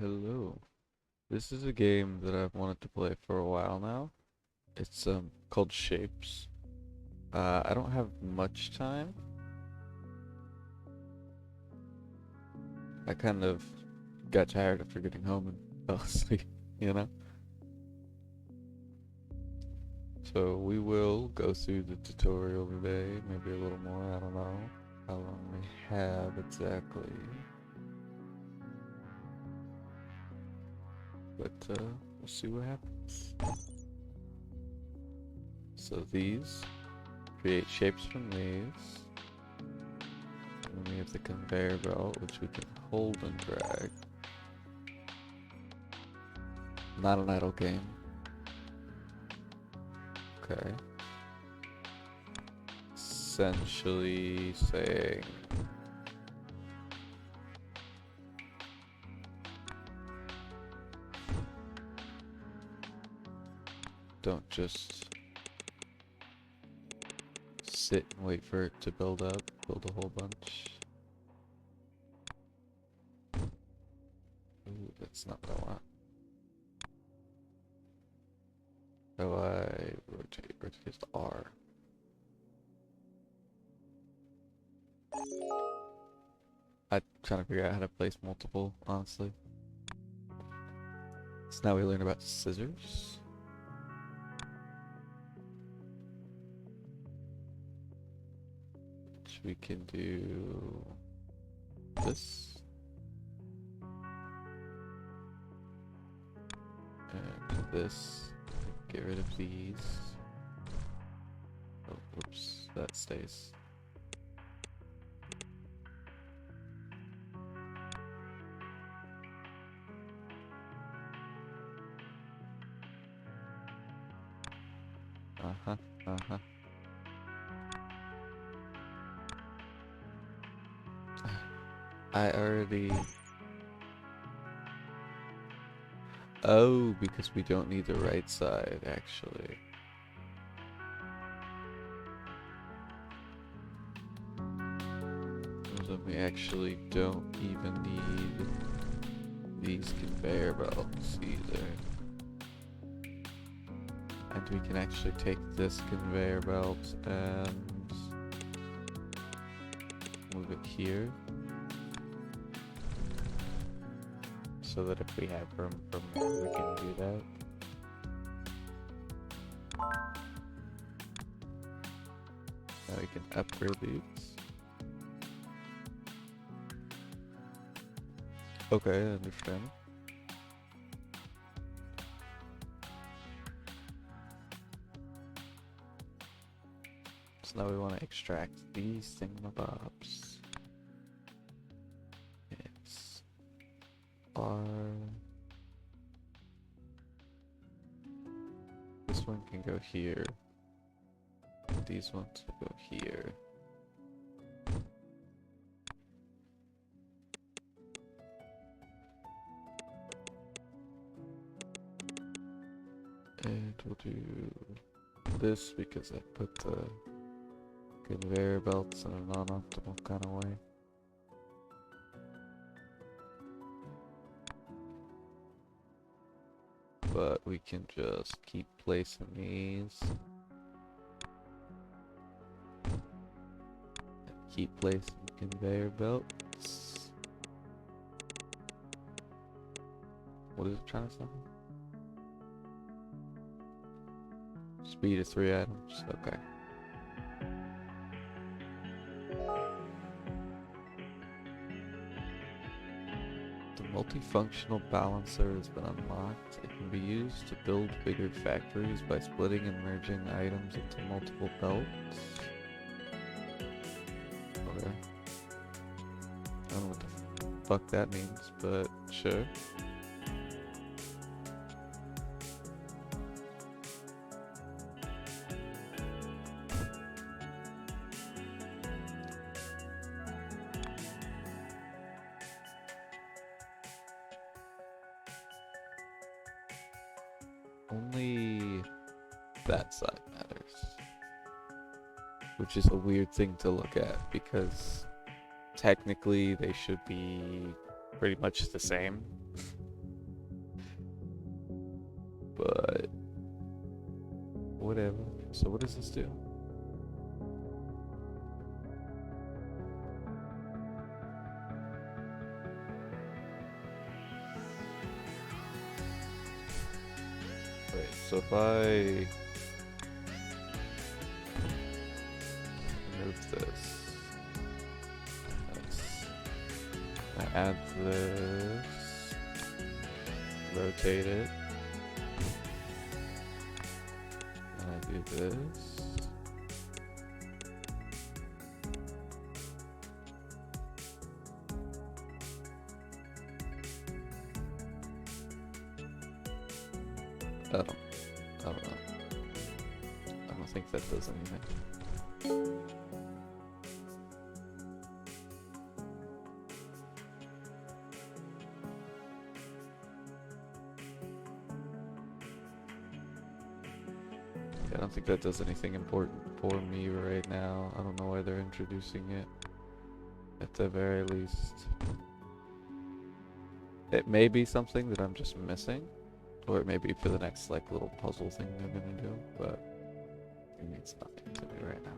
Hello. This is a game that I've wanted to play for a while now. It's called Shapes. I don't have much time. I kind of got tired after getting home and fell asleep, you know? So we will go through the tutorial today, maybe a little more, I don't know how long we have exactly. But we'll see what happens. So these create shapes from these. And then we have the conveyor belt, which we can hold and drag. Not an idle game. Okay. Essentially saying don't just sit and wait for it to build up, build a whole bunch. Ooh, that's not what I want. How do I rotate? Rotate is R. I'm trying to figure out how to place multiple, honestly. So now we learn about scissors. Which we can do this. And this. Get rid of these. Oh, whoops, that stays. Uh-huh, uh-huh. I already... Oh, because we don't need the right side, actually. So we actually don't even need these conveyor belts either. And we can actually take this conveyor belt and move it here. So that if we have room for more, we can do that. Now we can upgrade these. Okay, I understand. So now we want to extract these thingamabobs. It's R. This one can go here. These ones will go here. And we'll do this because I put the conveyor belts in a non-optimal kind of way. But we can just keep placing these. Keep placing conveyor belts. What is it trying to say? Speed is 3 items, okay. The multifunctional balancer has been unlocked. It can be used to build bigger factories by splitting and merging items into multiple belts. Okay. I don't know what the fuck that means, but sure. Only that side matters. Which is a weird thing to look at because technically they should be pretty much the same. but whatever. So what does this do? Wait, so if I remove this, I add this, rotate it, and I do this. I don't know. I don't think that does anything. I don't think that does anything important for me right now. I don't know why they're introducing it. At the very least, it may be something that I'm just missing, or it may be for the next like little puzzle thing they're gonna do, but it means nothing to me right now.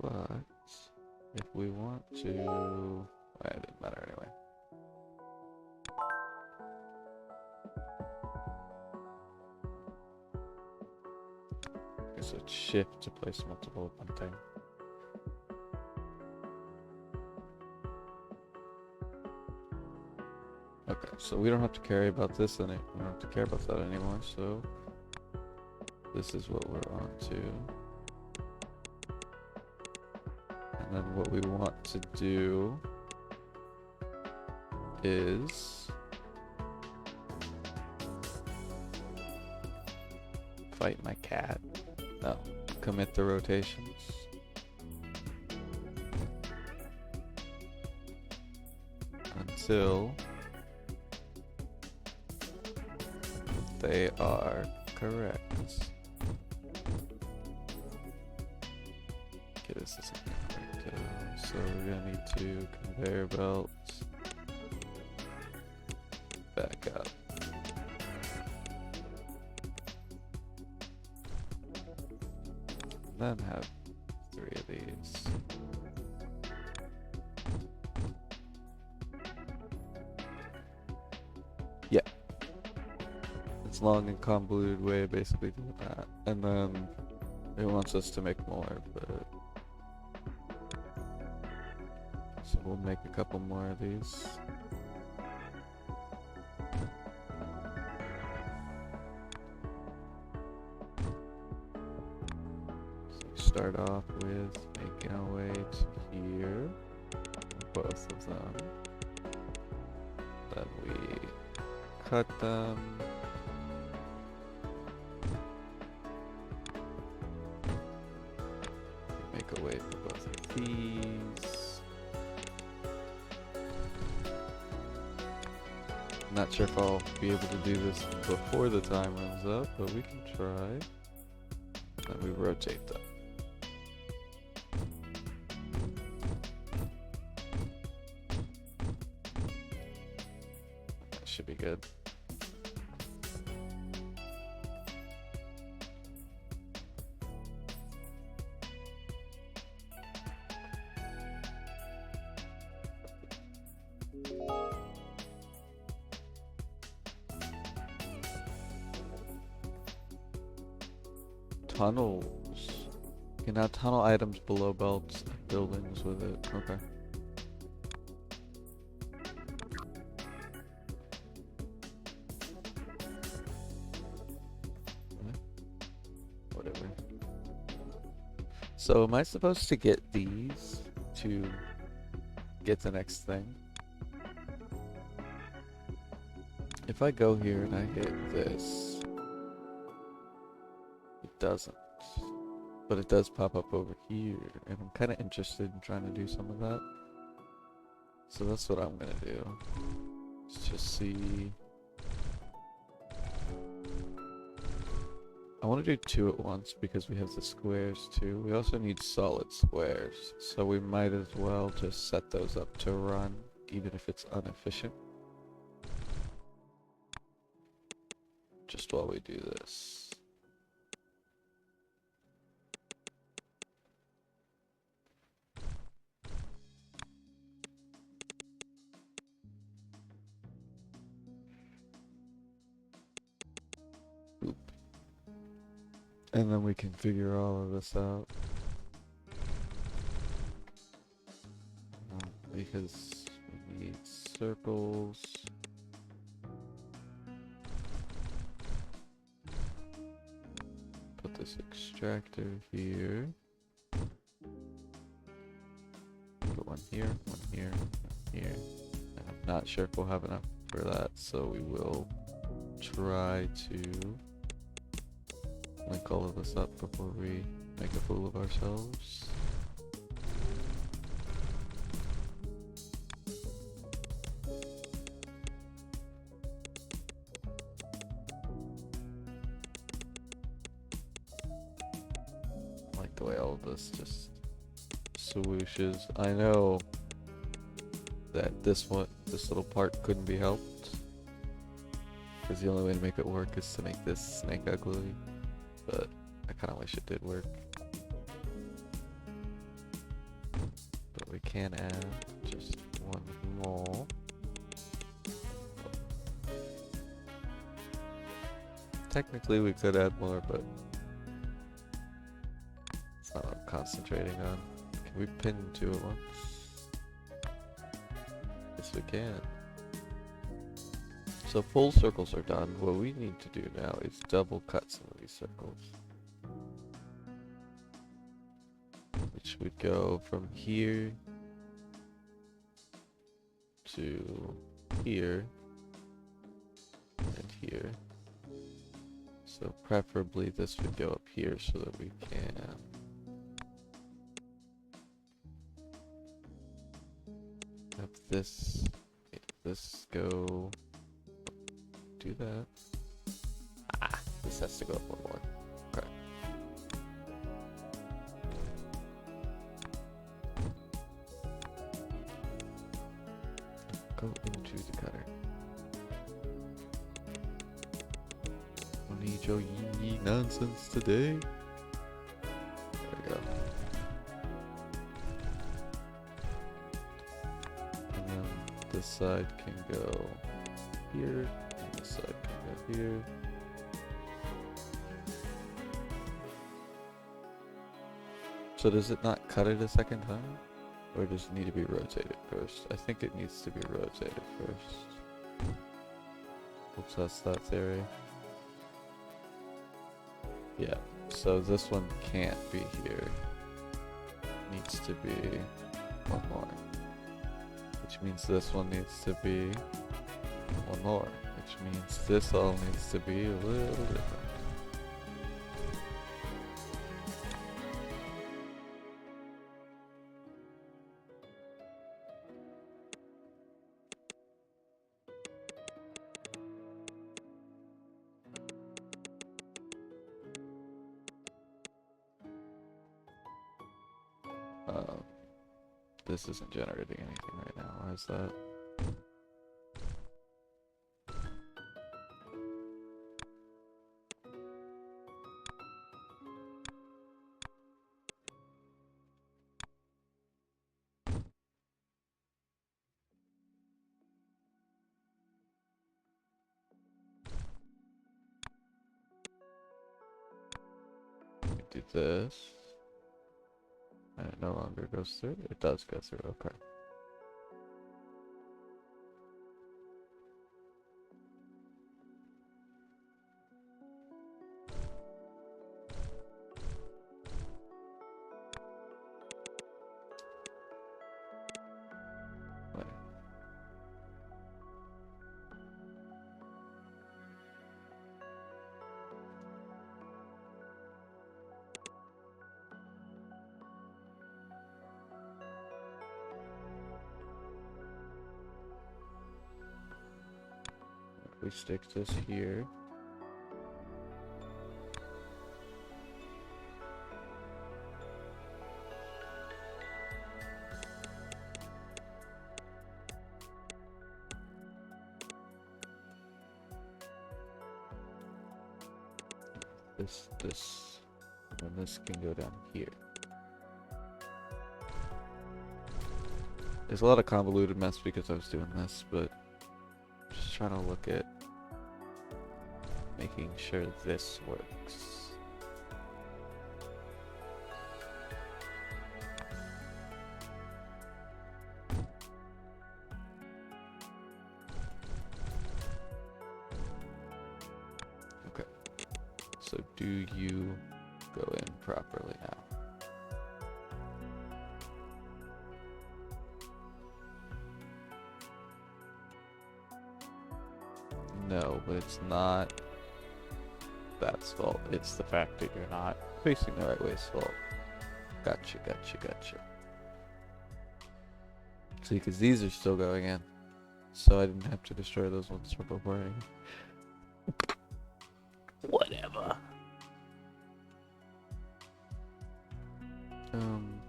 But if we want to, well, it doesn't matter anyway. So it's shift to place multiple at one time. Okay, so we don't have to care about this we don't have to care about that anymore, so this is what we're on to. And then what we want to do is fight my cat. No, commit the rotations. Until they are correct. Okay, this isn't correct. So we're gonna need to conveyor belt back up. Then have 3 of these. Yeah. It's long and convoluted way of basically doing that. And then it wants us to make more, but so we'll make a couple more of these. Start off with making our way to here, both of them. Then we cut them. Make a way for both of these. Not sure if I'll be able to do this before the time runs up, but we can try. Then we rotate them. Should be good. Tunnels. You can now tunnel items below belts and buildings with it. Okay. Whatever. So am I supposed to get these to get the next thing? If I go here and I hit this, it doesn't. But it does pop up over here, and I'm kind of interested in trying to do some of that. So that's what I'm gonna do. Let's just see. I want to do two at once because we have the squares too. We also need solid squares, so we might as well just set those up to run, even if it's inefficient. Just while we do this. Oop. And then we can figure all of this out. Because we need circles. Put this extractor here. Put one here, one here, one here. And I'm not sure if we'll have enough for that, so we will try to link all of this up before we make a fool of ourselves. I like the way all of this just swooshes. I know that this little part couldn't be helped, because the only way to make it work is to make this snake ugly, but I kind of wish it did work. But we can add just one more. Technically we could add more, but it's not what I'm concentrating on. Can we pin two at once? Yes we can. So full circles are done. What we need to do now is double cut some of these circles. Which would go from here to here and here. So preferably this would go up here so that we can have this go. Do that. Ah, this has to go up one more. Okay. Go into the cutter. Don't need your yee nonsense today. There we go. And then this side can go here. This side can go here. So does it not cut it a second time? Or does it need to be rotated first? I think it needs to be rotated first. We'll test that theory. Yeah, so this one can't be here. Needs to be one more. Which means this one needs to be one more. Which means this all needs to be a little different. This isn't generating anything right now. Why is that? Do this. And it no longer goes through? It does go through, okay. Wait. We stick this here. This, and this can go down here. There's a lot of convoluted mess because I was doing this, but just trying to look at making sure this works. Okay, so do you go in properly now? No, but it's not that's fault. It's the fact that you're not facing the right way's fault. Gotcha. See, because these are still going in. So I didn't have to destroy those ones from before. Whatever.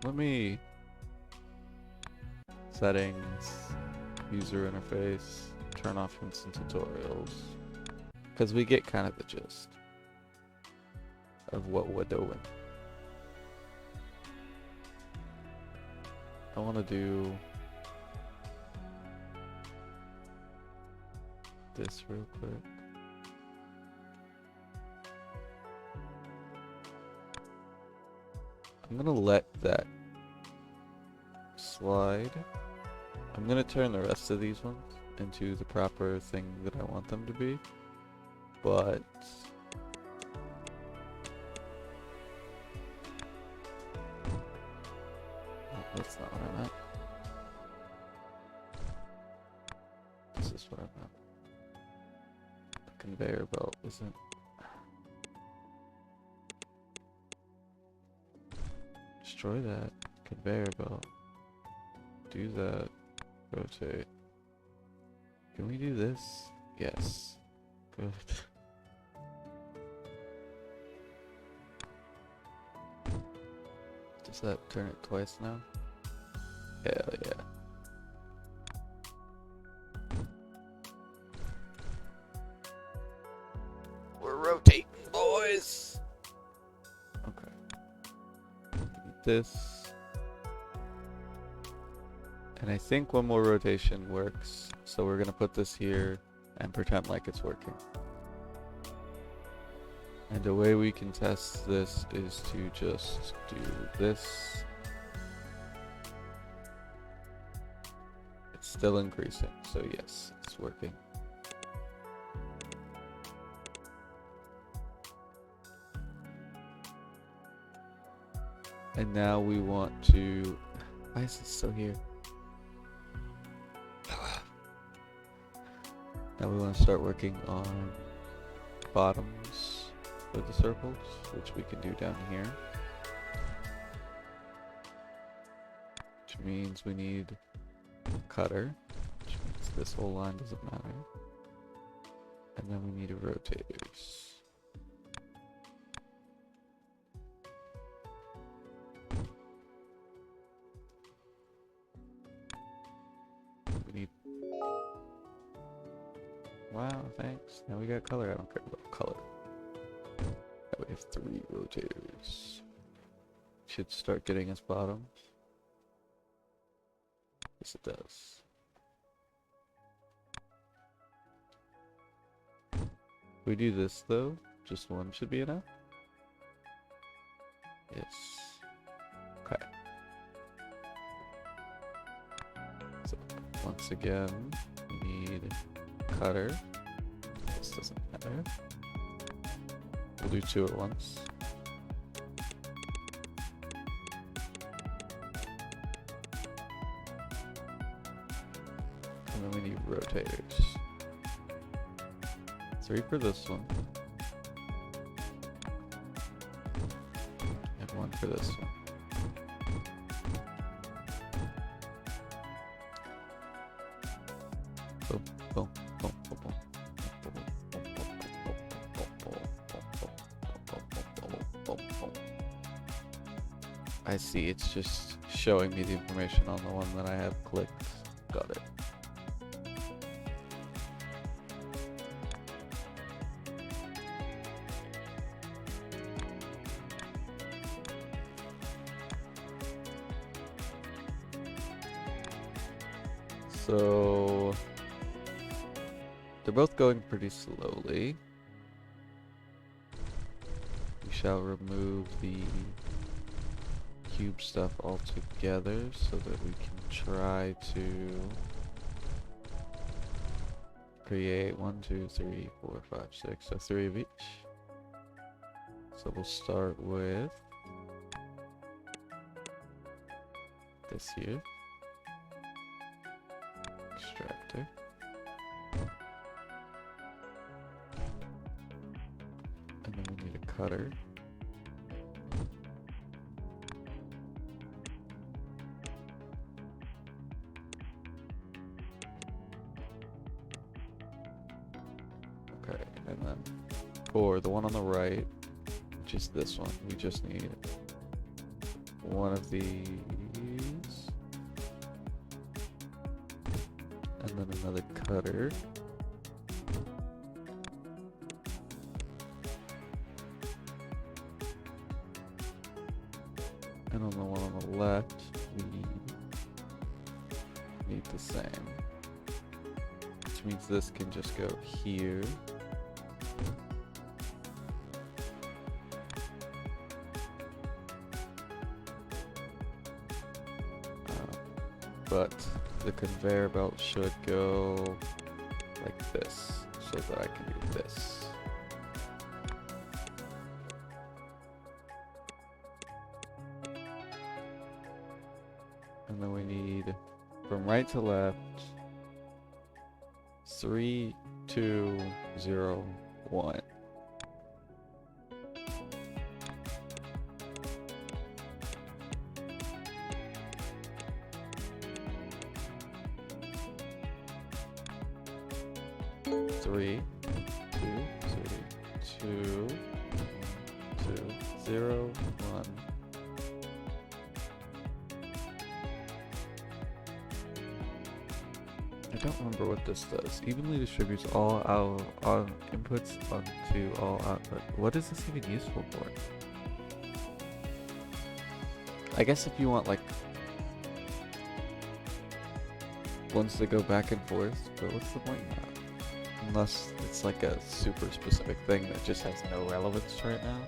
Let me... Settings, user interface, turn off instant tutorials. Because we get kind of the gist of what we're doing. I want to do this real quick. I'm gonna let that slide. I'm gonna turn the rest of these ones into the proper thing that I want them to be, but that's not what I meant. This is what I meant. The conveyor belt isn't. Destroy that conveyor belt. Do that. Rotate. Can we do this? Yes. Good. Does that turn it twice now? Hell yeah. We're rotating, boys! Okay. This. And I think one more rotation works. So we're gonna put this here and pretend like it's working. And the way we can test this is to just do this. It's still increasing, so yes, it's working. And now we want to... Why is this still here? Now we want to start working on bottoms of the circles, which we can do down here. Which means we need a cutter, which means this whole line doesn't matter. And then we need a rotators. We need... Wow, thanks. Now we got color. I don't care about color. Now we have 3 rotators. Should start getting us bottoms. Yes, it does. If we do this though, just one should be enough. Yes. Okay. So once again, we need cutter. This doesn't matter. We'll do 2 at once. And then we need rotators. 3 for this one. And 1 for this one. Boom, boom, boom, boom, boom, boom. I see, it's just showing me the information on the one that I have clicked. Got it. So they're both going pretty slowly. We shall remove the cube stuff altogether so that we can try to create 1, 2, 3, 4, 5, 6, so 3 of each. So we'll start with this here. Extractor. And then we need a cutter. Okay, and then for the one on the right, which is this one, we just need one of these. And then another cutter. And on the one on the left, we need the same. Which means this can just go here. But the conveyor belt should go like this, so that I can do this. And then we need, from right to left, 3, 2, 0, 1. Three, two, 0, 1. I don't remember what this does. Evenly distributes all our inputs onto all output. What is this even useful for? I guess if you want like ones that go back and forth, but what's the point in that? Unless it's like a super specific thing that just has no relevance right now.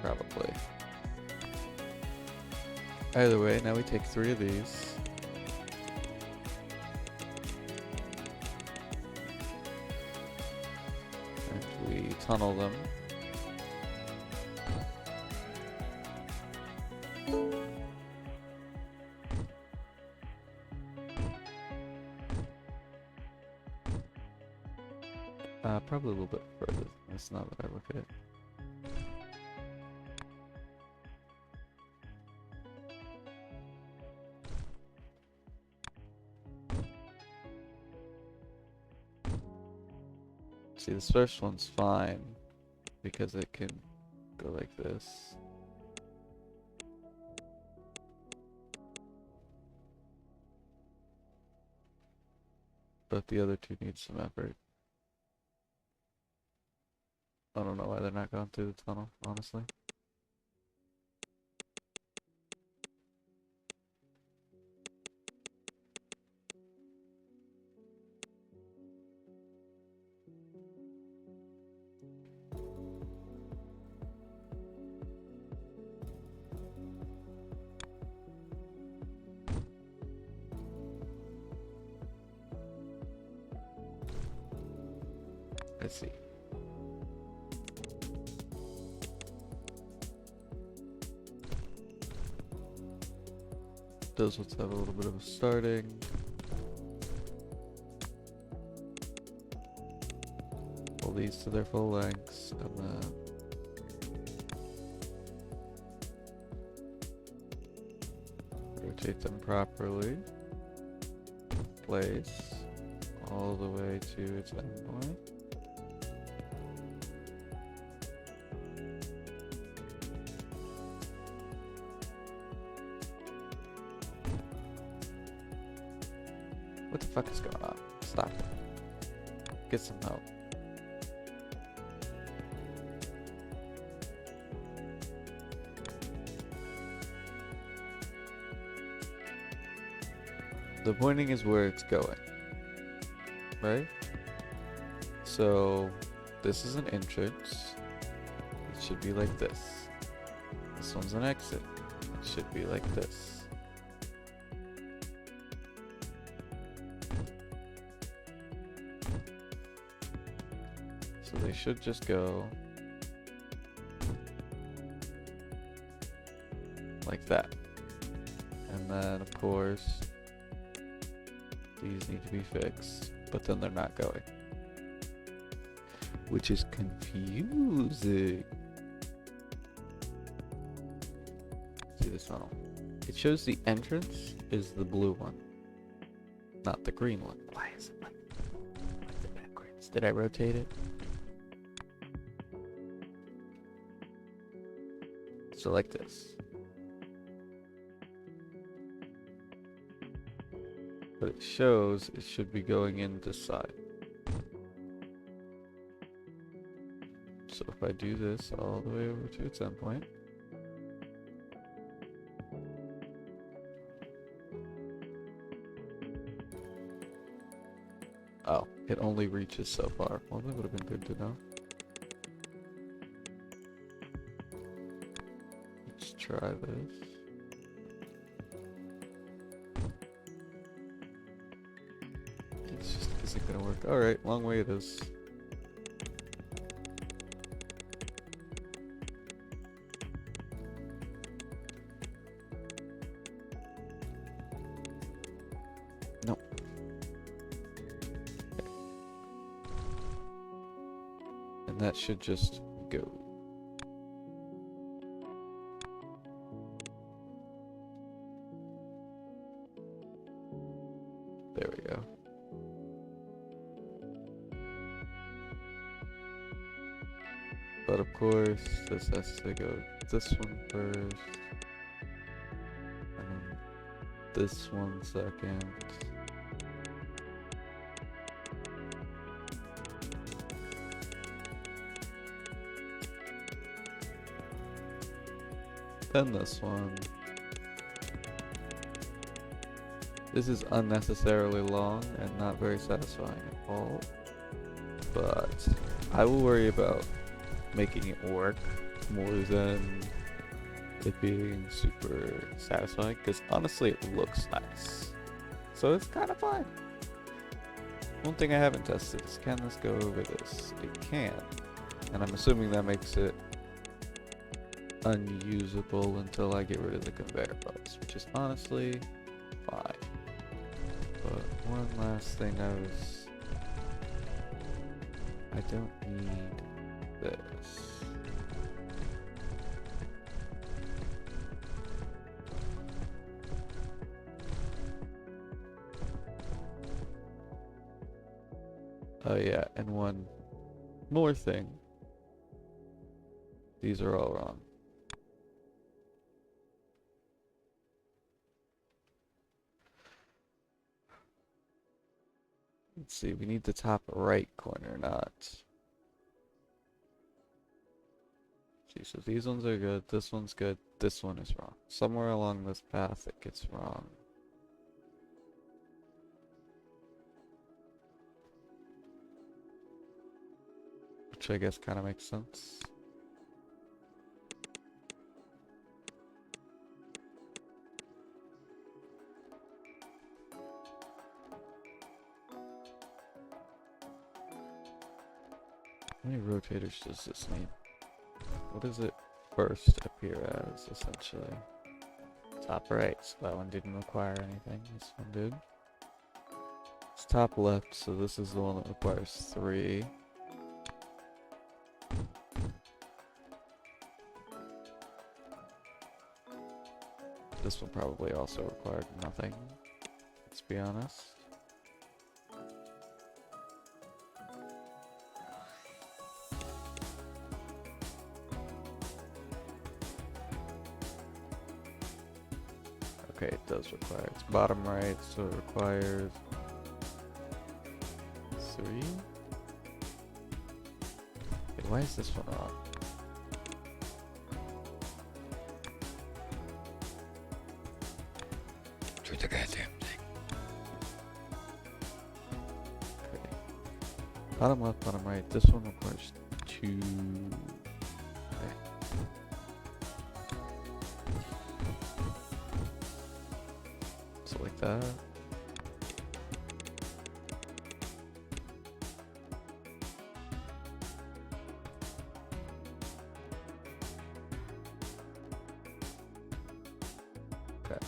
Probably. Either way, now we take 3 of these. And we tunnel them. Probably a little bit further than this now that I look at it. See, this first one's fine because it can go like this. But the other two need some effort. I don't know why they're not going through the tunnel, honestly. Let's see. Those ones have a little bit of a starting. Pull these to their full lengths, and then rotate them properly. Place all the way to its endpoint. What the fuck is going on? Stop it. Get some help. The pointing is where it's going, right? So this is an entrance. It should be like this. This one's an exit. It should be like this. So they should just go like that. And then of course these need to be fixed, but then they're not going, which is confusing. See this funnel? It shows the entrance is the blue one, not the green one. Why is it like backwards? Did I rotate it? So like this. But it shows it should be going in this side. So if I do this all the way over to its endpoint, oh, it only reaches so far. Well, that would have been good to know. Let's try this. It's just isn't gonna work. Alright, long way it is. Nope. Okay. And that should just go. There we go. But of course, this has to go this one first, and then this one second. Then this one. This is unnecessarily long and not very satisfying at all, but I will worry about making it work more than it being super satisfying, because honestly it looks nice, so it's kind of fine. One thing I haven't tested is, can this go over this? It can, and I'm assuming that makes it unusable until I get rid of the conveyor belts, which is honestly fine. But one last thing I don't need this. Oh yeah, and one more thing. These are all wrong. Let's see, we need the top right corner, not. See, so these ones are good, this one's good, this one is wrong. Somewhere along this path it gets wrong. Which I guess kind of makes sense. How many rotators does this need? What does it first appear as, essentially? Top right, so that one didn't require anything. This one did. It's top left, so this is the one that requires 3. This one probably also required nothing, let's be honest. Okay, it does require. It's bottom right, so it requires 3. Wait, why is this one on? Do the goddamn thing. Okay. Bottom left, bottom right. This one requires 2. Okay. So like that. Okay.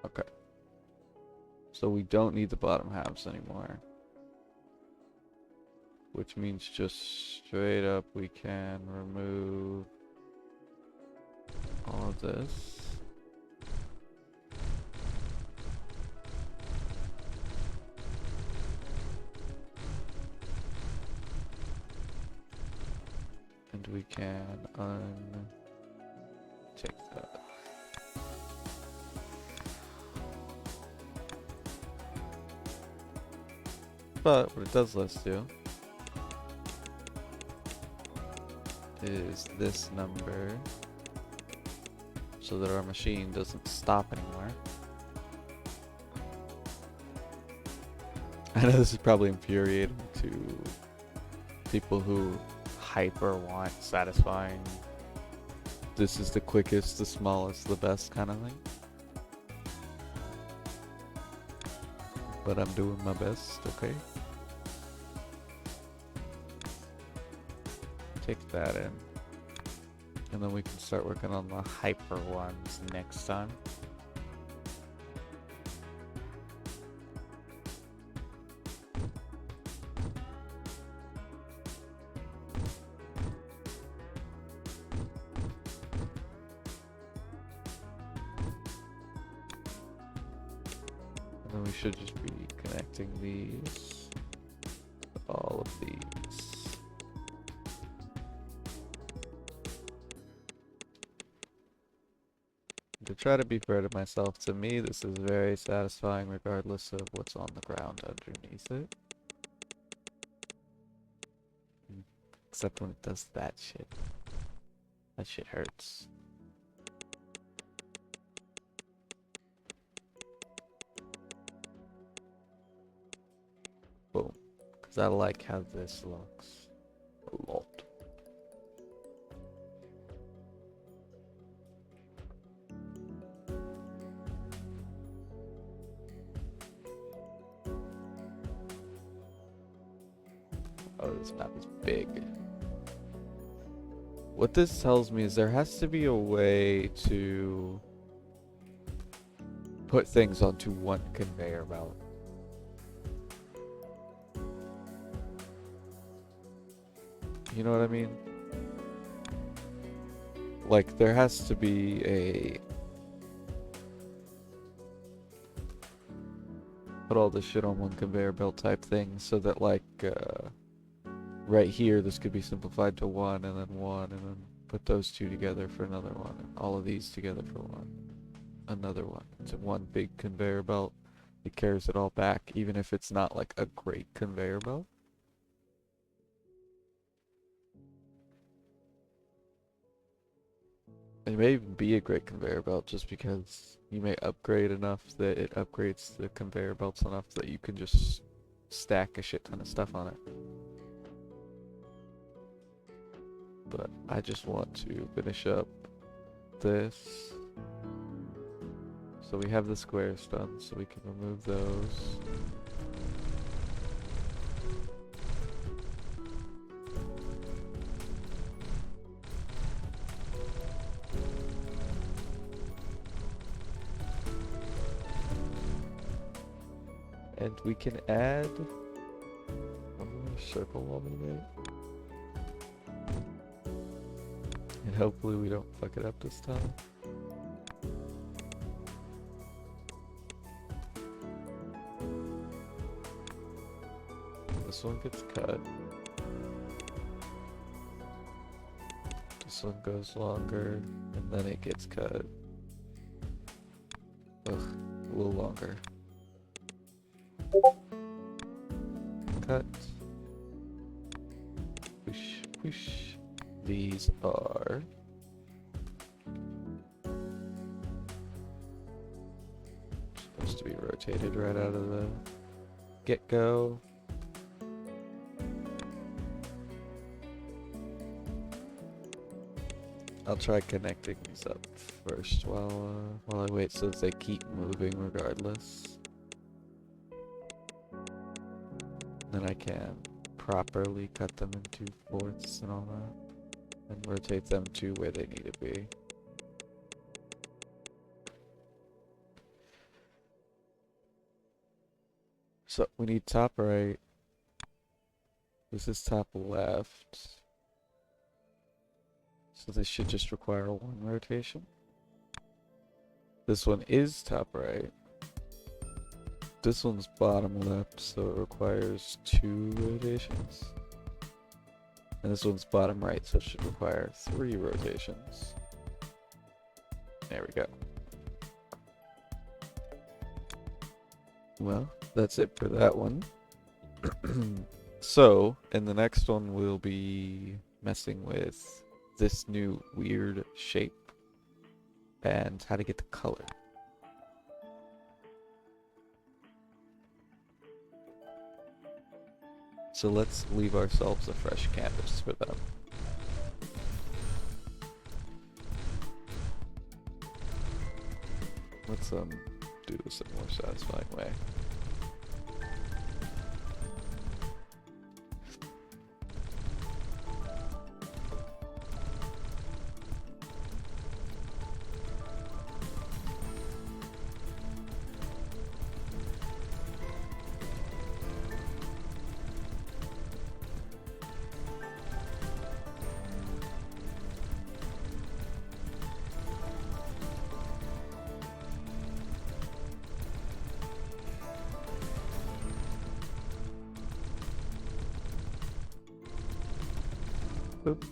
Okay. So we don't need the bottom halves anymore. Which means just straight up we can remove all of this. And we can take that. But what it does let us do is this number so that our machine doesn't stop anymore. I know this is probably infuriating to people who hyper want satisfying, this is the quickest, the smallest, the best kind of thing. But I'm doing my best, okay? Take that in. And then we can start working on the hyper ones next time. And then we should just be connecting these, all of these. To try to be fair to myself, to me this is very satisfying regardless of what's on the ground underneath it. Except when it does that shit. That shit hurts. Boom. Because I like how this looks a lot. Oh, this map is big. What this tells me is there has to be a way to put things onto one conveyor belt. You know what I mean? Like, there has to be a... put all this shit on one conveyor belt type thing so that, like, right here, this could be simplified to one, and then put those two together for another one, and all of these together for one, another one. It's one big conveyor belt. It carries it all back, even if it's not like a great conveyor belt. It may even be a great conveyor belt just because you may upgrade enough that it upgrades the conveyor belts enough that you can just stack a shit ton of stuff on it. But I just want to finish up this. So we have the squares done, so we can remove those. And we can add one more circle while we wait. Hopefully we don't fuck it up this time. This one gets cut. This one goes longer, and then it gets cut. Ugh, a little longer. Cut. Whoosh, whoosh. These are supposed to be rotated right out of the get-go. I'll try connecting these up first while I wait so that they keep moving regardless. Then I can properly cut them into fourths and all that. And rotate them to where they need to be. So we need top right. This is top left. So this should just require one rotation. This one is top right. This one's bottom left, so it requires 2 rotations. And this one's bottom right, so it should require 3 rotations. There we go. Well, that's it for that one. So, in the next one, we'll be messing with this new weird shape and how to get the color. So let's leave ourselves a fresh canvas for them. Let's do this in a more satisfying way. Boop.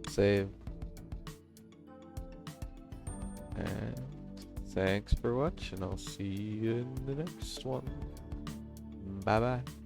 Save. And thanks for watching. I'll see you in the next one. Bye bye.